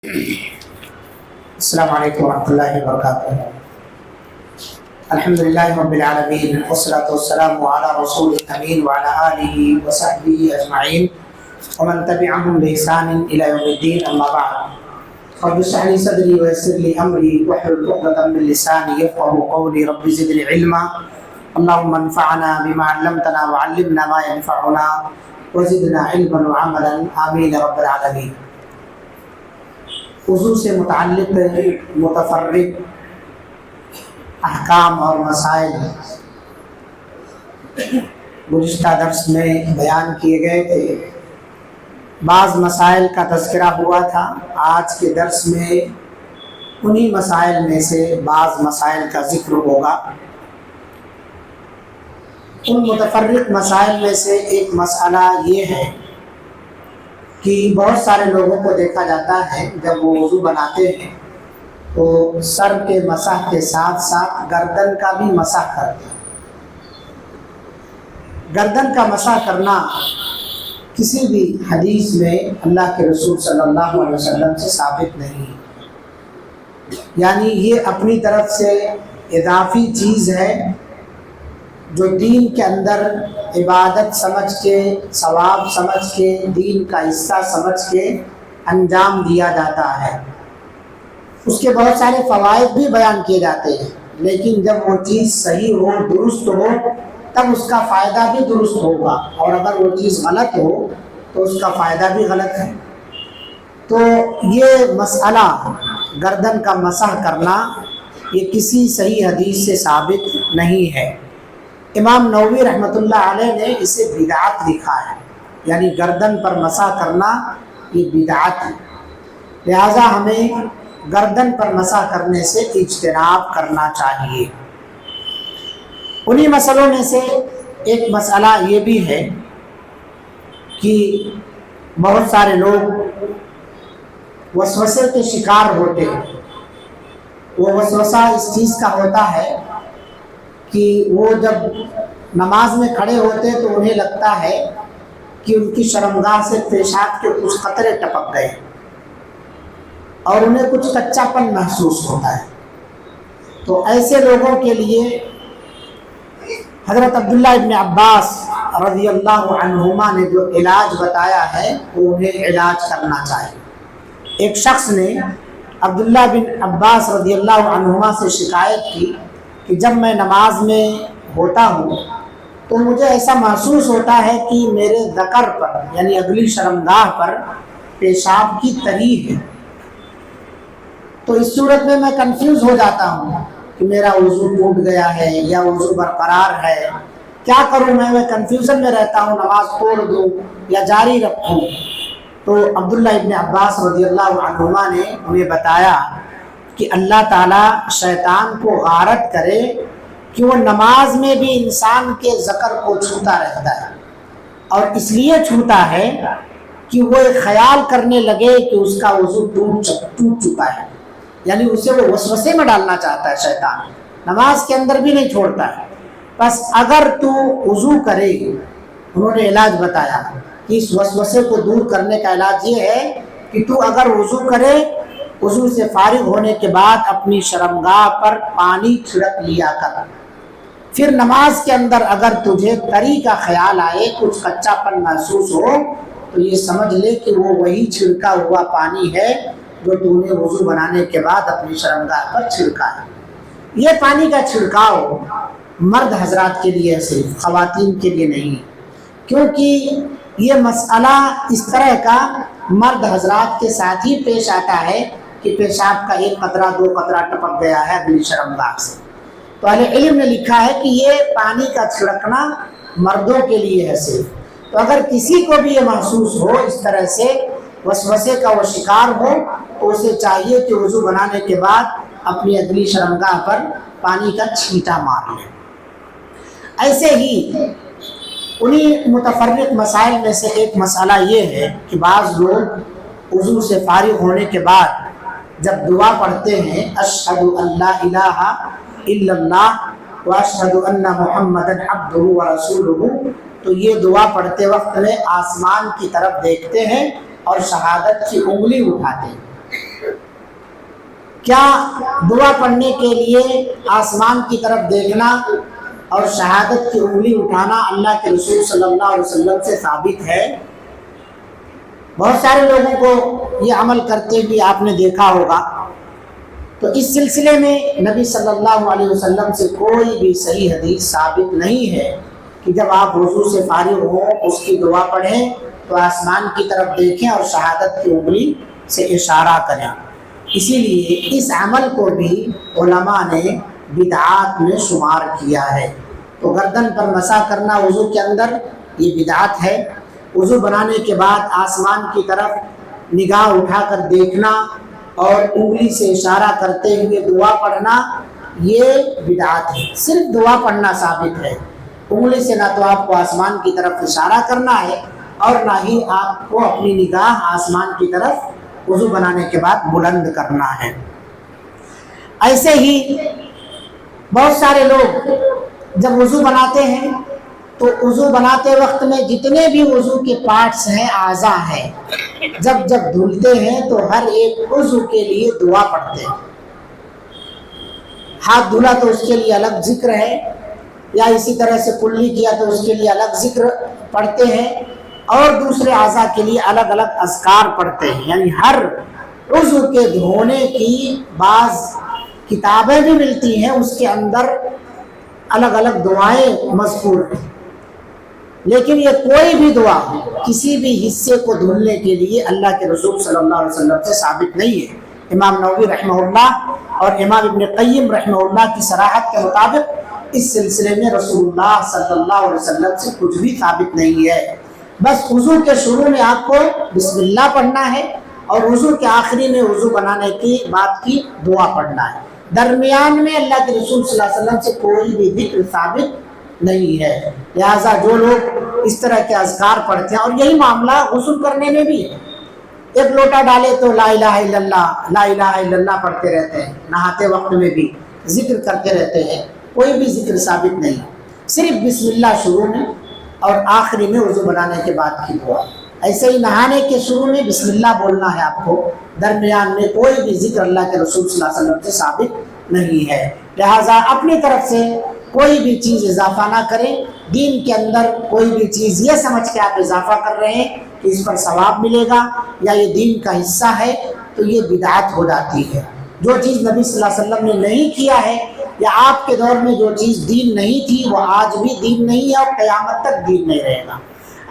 السلام علیکم ورحمۃ اللہ وبرکاتہ۔ الحمدللہ رب العالمین والصلاۃ والسلام علی رسول الامین وعلی آلہ وصحبہ اجمعین ومن تبعهم بإحسان الی یوم الدین، اما بعد۔ رب اشرح لی صدری ویسر لی امری واحلل عقدۃ من لسانی یفقهوا قولی، رب زدنی علما، اللهم انفعنا بما علمتنا وعلمنا ما ينفعنا وزدنا علما وعملا، آمین رب العالمین۔ وضو سے متعلق متفرق احکام اور مسائل گزشتہ درس میں بیان کیے گئے تھے۔ بعض مسائل کا تذکرہ ہوا تھا۔ آج کے درس میں انہی مسائل میں سے بعض مسائل کا ذکر ہوگا۔ ان متفرق مسائل میں سے ایک مسئلہ یہ ہے کہ بہت سارے لوگوں کو دیکھا جاتا ہے جب وہ وضو بناتے ہیں تو سر کے مسح کے ساتھ ساتھ گردن کا بھی مسح کرتے ہیں۔ گردن کا مسح کرنا کسی بھی حدیث میں اللہ کے رسول صلی اللہ علیہ وسلم سے ثابت نہیں، یعنی یہ اپنی طرف سے اضافی چیز ہے جو دین کے اندر عبادت سمجھ کے، ثواب سمجھ کے، دین کا حصہ سمجھ کے انجام دیا جاتا ہے۔ اس کے بہت سارے فوائد بھی بیان کیے جاتے ہیں، لیکن جب وہ چیز صحیح ہو، درست ہو، تب اس کا فائدہ بھی درست ہوگا، اور اگر وہ چیز غلط ہو تو اس کا فائدہ بھی غلط ہے۔ تو یہ مسئلہ گردن کا مسح کرنا یہ کسی صحیح حدیث سے ثابت نہیں ہے۔ امام نووی رحمۃ اللہ علیہ نے اسے بدعت لکھا ہے، یعنی گردن پر مسح کرنا یہ بدعت ہے، لہذا ہمیں گردن پر مسح کرنے سے اجتناب کرنا چاہیے۔ انہی مسئلوں میں سے ایک مسئلہ یہ بھی ہے کہ بہت سارے لوگ وسوسے کے شکار ہوتے ہیں۔ وہ وسوسہ اس چیز کا ہوتا ہے کہ وہ جب نماز میں کھڑے ہوتے تو انہیں لگتا ہے کہ ان کی شرمگاہ سے پیشاب کے کچھ قطرے ٹپک گئے اور انہیں کچھ کچا پن محسوس ہوتا ہے۔ تو ایسے لوگوں کے لیے حضرت عبداللہ ابن عباس رضی اللہ عنہما نے جو علاج بتایا ہے وہ انہیں علاج کرنا چاہیے۔ ایک شخص نے عبداللہ بن عباس رضی اللہ عنہما سے شکایت کی کہ جب میں نماز میں ہوتا ہوں تو مجھے ایسا محسوس ہوتا ہے کہ میرے ذکر پر، یعنی اگلی شرمگاہ پر پیشاب کی تری ہے۔ تو اس صورت میں میں کنفیوز ہو جاتا ہوں کہ میرا وضو ٹوٹ گیا ہے یا وضو برقرار ہے، کیا کروں؟ میں کنفیوژن میں رہتا ہوں، نماز توڑ دوں یا جاری رکھوں؟ تو عبداللہ ابن عباس رضی اللہ عنہما نے انہیں بتایا کہ اللہ تعالیٰ شیطان کو غارت کرے کہ وہ نماز میں بھی انسان کے ذکر کو چھوتا رہتا ہے، اور اس لیے چھوتا ہے کہ وہ ایک خیال کرنے لگے کہ اس کا وضو ٹوٹ چکا ہے، یعنی اسے وہ وسوسے میں ڈالنا چاہتا ہے شیطان، نماز کے اندر بھی نہیں چھوڑتا ہے۔ بس اگر تو وضو کرے، انہوں نے علاج بتایا کہ اس وسوسے کو دور کرنے کا علاج یہ ہے کہ تو اگر وضو کرے، وضو سے فارغ ہونے کے بعد اپنی شرمگاہ پر پانی چھڑک لیا کر، پھر نماز کے اندر اگر تجھے تری کا خیال آئے، کچھ کچا پن محسوس ہو، تو یہ سمجھ لے کہ وہ وہی چھڑکا ہوا پانی ہے جو تو نے وضو بنانے کے بعد اپنی شرمگاہ پر چھڑکا ہے۔ یہ پانی کا چھڑکاؤ مرد حضرات کے لیے ہے، صرف خواتین کے لیے نہیں، کیونکہ یہ مسئلہ اس طرح کا مرد حضرات کے ساتھ ہی پیش آتا ہے کہ پیشاب کا ایک قطرہ دو قطرہ ٹپک گیا ہے اگلی شرمگاہ سے۔ تو اہل علم نے لکھا ہے کہ یہ پانی کا چھڑکنا مردوں کے لیے ہے صرف۔ تو اگر کسی کو بھی یہ محسوس ہو، اس طرح سے وسوسے کا وہ شکار ہو، تو اسے چاہیے کہ وضو بنانے کے بعد اپنی اگلی شرمگاہ پر پانی کا چھینٹا مار لے۔ ایسے ہی انہی متفرق مسائل میں سے ایک مسئلہ یہ ہے کہ بعض لوگ وضو سے فارغ ہونے کے بعد جب دعا پڑھتے ہیں اشہد ان لا الہ الا اللہ واشہد ان محمدا عبدہ ورسولہ، تو یہ دعا پڑھتے وقت میں آسمان کی طرف دیکھتے ہیں اور شہادت کی انگلی اٹھاتے ہیں۔ کیا دعا پڑھنے کے لیے آسمان کی طرف دیکھنا اور شہادت کی انگلی اٹھانا اللہ کے رسول صلی اللہ علیہ وسلم سے ثابت ہے؟ بہت سارے لوگوں کو یہ عمل کرتے بھی آپ نے دیکھا ہوگا۔ تو اس سلسلے میں نبی صلی اللہ علیہ وسلم سے کوئی بھی صحیح حدیث ثابت نہیں ہے کہ جب آپ وضو سے فارغ ہوں اس کی دعا پڑھیں تو آسمان کی طرف دیکھیں اور شہادت کی انگلی سے اشارہ کریں۔ اسی لیے اس عمل کو بھی علماء نے بدعات میں شمار کیا ہے۔ تو گردن پر مسح کرنا وضو کے اندر یہ بدعت ہے۔ وضو بنانے کے بعد آسمان کی طرف نگاہ اٹھا کر دیکھنا اور انگلی سے اشارہ کرتے ہوئے دعا پڑھنا یہ بدعت ہے۔ صرف دعا پڑھنا ثابت ہے، انگلی سے نہ تو آپ کو آسمان کی طرف اشارہ کرنا ہے اور نہ ہی آپ کو اپنی نگاہ آسمان کی طرف وضو بنانے کے بعد بلند کرنا ہے۔ ایسے ہی بہت سارے لوگ جب وضو بناتے ہیں تو وضو بناتے وقت میں جتنے بھی وضو کے پارٹس ہیں، اعضاء ہیں، جب دھلتے ہیں تو ہر ایک عضو کے لیے دعا پڑھتے ہیں۔ ہاتھ دھلا تو اس کے لیے الگ ذکر ہے، یا اسی طرح سے کلی کیا تو اس کے لیے الگ ذکر پڑھتے ہیں، اور دوسرے اعضاء کے لیے الگ الگ اذکار پڑھتے ہیں۔ یعنی ہر عضو کے دھونے کی بعض کتابیں بھی ملتی ہیں، اس کے اندر الگ الگ دعائیں مذکور ہیں، لیکن یہ کوئی بھی دعا کسی بھی حصے کو دھلنے کے لیے اللہ کے رسول صلی اللہ علیہ وسلم سے ثابت نہیں ہے۔ امام نووی رحمہ اللہ اور امام ابن قیم رحمہ اللہ کی صراحت کے مطابق اس سلسلے میں رسول اللہ صلی اللہ علیہ وسلم سے کچھ بھی ثابت نہیں ہے۔ بس وضو کے شروع میں آپ کو بسم اللہ پڑھنا ہے اور وضو کے آخری میں وضو بنانے کی بات کی دعا پڑھنا ہے۔ درمیان میں اللہ کے رسول صلی اللہ علیہ وسلم سے کوئی بھی ذکر ثابت نہیں ہے۔ لہٰذا جو لوگ اس طرح کے اذکار پڑھتے ہیں، اور یہی معاملہ غسل کرنے میں بھی ہے، ایک لوٹا ڈالے تو لا الہ الا اللہ لا الہ الا اللہ پڑھتے رہتے ہیں، نہاتے وقت میں بھی ذکر کرتے رہتے ہیں، کوئی بھی ذکر ثابت نہیں، صرف بسم اللہ شروع میں اور آخری میں وضو بنانے کے بعد کی دعا۔ ایسے ہی نہانے کے شروع میں بسم اللہ بولنا ہے آپ کو، درمیان میں کوئی بھی ذکر اللہ کے رسول صلی اللہ علیہ وسلم سے ثابت نہیں ہے۔ لہٰذا اپنی طرف سے کوئی بھی چیز اضافہ نہ کریں، دین کے اندر کوئی بھی چیز یہ سمجھ کے آپ اضافہ کر رہے ہیں کہ اس پر ثواب ملے گا یا یہ دین کا حصہ ہے تو یہ بدعت ہو جاتی ہے۔ جو چیز نبی صلی اللہ علیہ وسلم نے نہیں کیا ہے یا آپ کے دور میں جو چیز دین نہیں تھی وہ آج بھی دین نہیں ہے اور قیامت تک دین نہیں رہے گا۔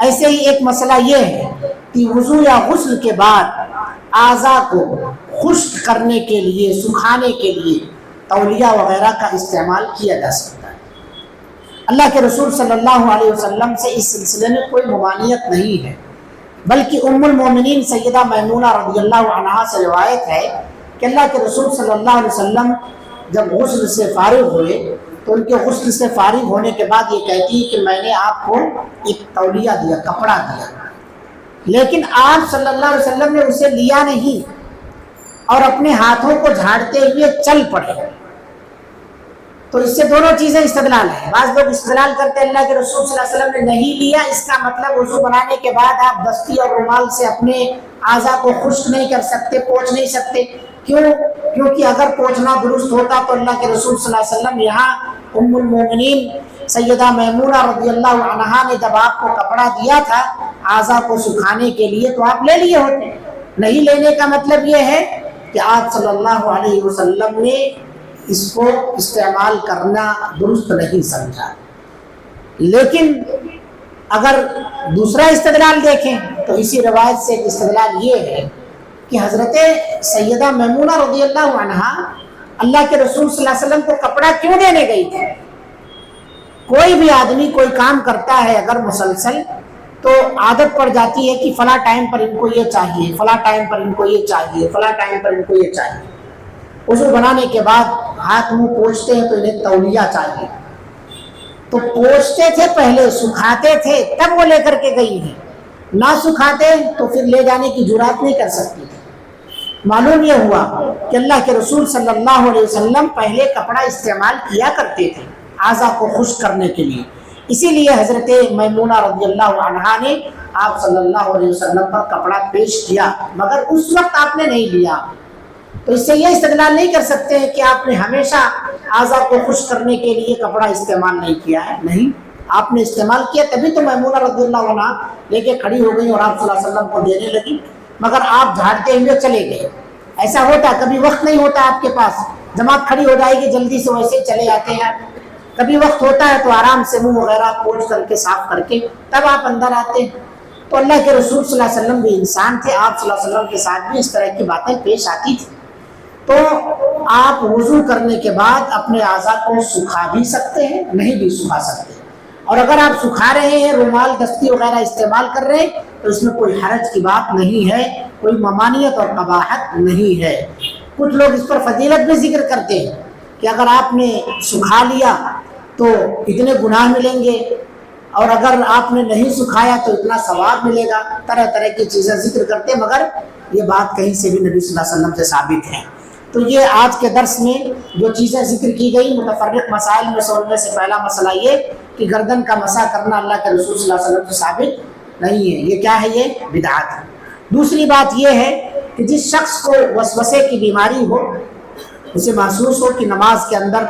ایسے ہی ایک مسئلہ یہ ہے کہ وضو یا غسل کے بعد اعضاء کو خشک کرنے کے لیے، سکھانے کے لیے تولیہ وغیرہ کا استعمال کیا جا سکتا ہے۔ اللہ کے رسول صلی اللہ علیہ وسلم سے اس سلسلے میں کوئی ممانعت نہیں ہے، بلکہ ام المومنین سیدہ میمونہ رضی اللہ عنہا سے روایت ہے کہ اللہ کے رسول صلی اللہ علیہ وسلم جب غسل سے فارغ ہوئے تو ان کے غسل سے فارغ ہونے کے بعد یہ کہتی ہے کہ میں نے آپ کو ایک تولیہ دیا، کپڑا دیا، لیکن آپ صلی اللہ علیہ وسلم نے اسے لیا نہیں اور اپنے ہاتھوں کو جھاڑتے ہوئے چل پڑے۔ تو اس سے دونوں چیزیں استدلال ہیں۔ بعض لوگ استدلال کرتے ہیں اللہ کے رسول صلی اللہ علیہ وسلم نے نہیں لیا، اس کا مطلب وضو بنانے کے بعد آپ دستی اور رومال سے اپنے اعضاء کو خشک نہیں کر سکتے، پوچھ نہیں سکتے۔ کیونکہ اگر پوچھنا درست ہوتا تو اللہ کے رسول صلی اللہ علیہ وسلم یہاں ام المومنین سیدہ میمونہ رضی اللہ عنہا نے جب آپ کو کپڑا دیا تھا اعضاء کو سکھانے کے لیے تو آپ لے لیے ہوتے۔ نہیں لینے کا مطلب یہ ہے کہ آپ صلی اللہ علیہ وسلم نے اس کو استعمال کرنا درست نہیں سمجھا۔ لیکن اگر دوسرا استدلال دیکھیں تو اسی روایت سے استدلال یہ ہے کہ حضرت سیدہ میمونہ رضی اللہ عنہا اللہ کے رسول صلی اللہ علیہ وسلم کو کپڑا کیوں دینے گئی تھی؟ کوئی بھی آدمی کوئی کام کرتا ہے اگر مسلسل تو عادت پڑ جاتی ہے کہ فلاں ٹائم پر ان کو یہ چاہیے، فلاں ٹائم پر ان کو یہ چاہیے، فلاں ٹائم پر ان کو یہ چاہیے۔ وضو بنانے کے بعد ہاتھ منہ پوچھتے ہیں تو انہیں تولیہ چاہیے، تو پوچھتے تھے پہلے، سکھاتے تھے تب وہ لے کر کے گئی ہیں، نہ سکھاتے تو پھر لے جانے کی جرات نہیں کر سکتی تھی۔ معلوم یہ ہوا کہ اللہ کے رسول صلی اللہ علیہ وسلم پہلے کپڑا استعمال کیا کرتے تھے اعضاء کو خشک کرنے کے لیے، اسی لیے حضرت میمونہ رضی اللہ عنہا نے آپ صلی اللہ علیہ وسلم پر کپڑا پیش کیا، مگر اس وقت آپ نے نہیں لیا۔ تو اس سے یہ استدلال نہیں کر سکتے ہیں کہ آپ نے ہمیشہ اعضاء کو خوش کرنے کے لیے کپڑا استعمال نہیں کیا ہے. نہیں، آپ نے استعمال کیا، تبھی تو میمونہ رضی اللہ عنہ لے کے کھڑی ہو گئی اور آپ صلی اللہ علیہ وسلم کو دینے لگی، مگر آپ جھاڑتے ہوئے چلے گئے. ایسا ہوتا، کبھی وقت نہیں ہوتا آپ کے پاس، جماعت کھڑی ہو جائے گی جلدی سے ویسے چلے جاتے ہیں. کبھی وقت ہوتا ہے تو آرام سے منہ وغیرہ پوچھ کر کے صاف کر کے تب آپ اندر آتے ہیں. تو اللہ کے رسول صلی اللہ علیہ وسلم بھی انسان تھے، آپ صلی اللہ علیہ وسلم کے ساتھ بھی اس طرح کی باتیں پیش آتی تھی. تو آپ وضو کرنے کے بعد اپنے اعضاء کو سکھا بھی سکتے ہیں، نہیں بھی سکھا سکتے. اور اگر آپ سکھا رہے ہیں، رومال دستی وغیرہ استعمال کر رہے ہیں، تو اس میں کوئی حرج کی بات نہیں ہے، کوئی ممانعت اور قباحت نہیں ہے. کچھ لوگ اس پر فضیلت بھی ذکر کرتے ہیں کہ اگر آپ نے سکھا لیا تو اتنے گناہ ملیں گے، اور اگر آپ نے نہیں سکھایا تو اتنا ثواب ملے گا. طرح طرح کی چیزیں ذکر کرتے ہیں، مگر یہ بات کہیں سے بھی نبی صلی اللہ علیہ وسلم سے ثابت ہے. تو یہ آج کے درس میں جو چیزیں ذکر کی گئی متفرق مسائل میں سے، ان میں سے پہلا مسئلہ یہ کہ گردن کا مسح کرنا اللہ کے رسول صلی اللہ علیہ وسلم سے ثابت نہیں ہے. یہ کیا ہے؟ یہ بدعت ہے. دوسری بات یہ ہے کہ جس شخص کو وسوسے کی بیماری ہو، اسے محسوس ہو کہ نماز کے اندر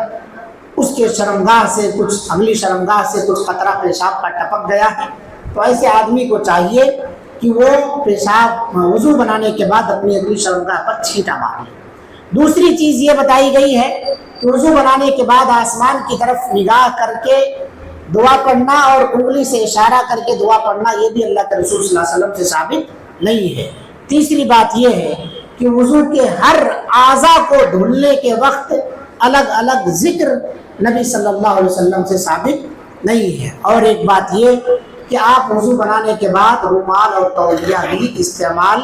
اس کے شرمگاہ سے کچھ، اگلی شرمگاہ سے کچھ قطرہ پیشاب کا ٹپک گیا ہے، تو ایسے آدمی کو چاہیے کہ وہ پیشاب وضو بنانے کے بعد اپنی اگلی شرمگاہ پر چھینٹا مار لے. دوسری چیز یہ بتائی گئی ہے کہ وضو بنانے کے بعد آسمان کی طرف نگاہ کر کے دعا پڑھنا اور انگلی سے اشارہ کر کے دعا پڑھنا، یہ بھی اللہ کے رسول صلی اللہ علیہ وسلم سے ثابت نہیں ہے. تیسری بات یہ ہے کہ وضو کے ہر اعضاء کو دھلنے کے وقت الگ الگ ذکر نبی صلی اللہ علیہ وسلم سے ثابت نہیں ہے. اور ایک بات یہ کہ آپ وضو بنانے کے بعد رومال اور تولیہ بھی استعمال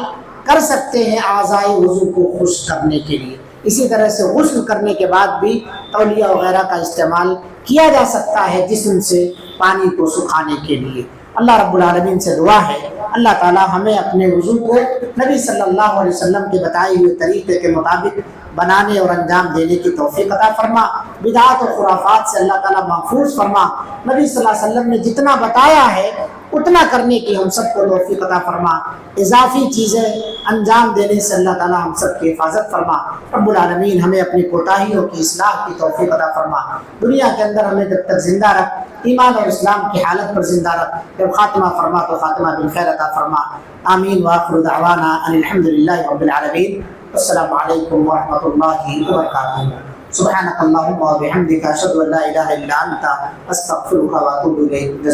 کر سکتے ہیں اعضائے وضو کو خشک کرنے کے لیے. اسی طرح سے غسل کرنے کے بعد بھی تولیہ وغیرہ کا استعمال کیا جا سکتا ہے جسم سے پانی کو سکھانے کے لیے. اللہ رب العالمین سے دعا ہے اللہ تعالی ہمیں اپنے وضو کو نبی صلی اللہ علیہ وسلم کے بتائے ہوئے طریقے کے مطابق بنانے اور انجام دینے کی توفیق عطا فرما. بدعات و خرافات سے اللہ تعالیٰ محفوظ فرما. نبی صلی اللہ علیہ وسلم نے جتنا بتایا ہے اتنا کرنے کی ہم سب کو توفیق عطا فرما. اضافی چیزیں انجام دینے سے اللہ تعالیٰ ہم سب کی حفاظت فرما. رب العالمین ہمیں اپنی کوتاہیوں کی اصلاح کی توفیق عطا فرما. دنیا کے اندر ہمیں جب تک زندہ رکھ، ایمان اور اسلام کی حالت پر زندہ رکھ. جب خاتمہ فرما تو خاتمہ بالخیر عطا فرما. آمین. وآخر دعوانا ان الحمدللہ رب العالمین. السلام علیکم ورحمۃ اللہ وبرکاتہ. سبحانک اللہم وبحمدک اشہد ان لا الہ الا انت استغفرک واتوب الیک.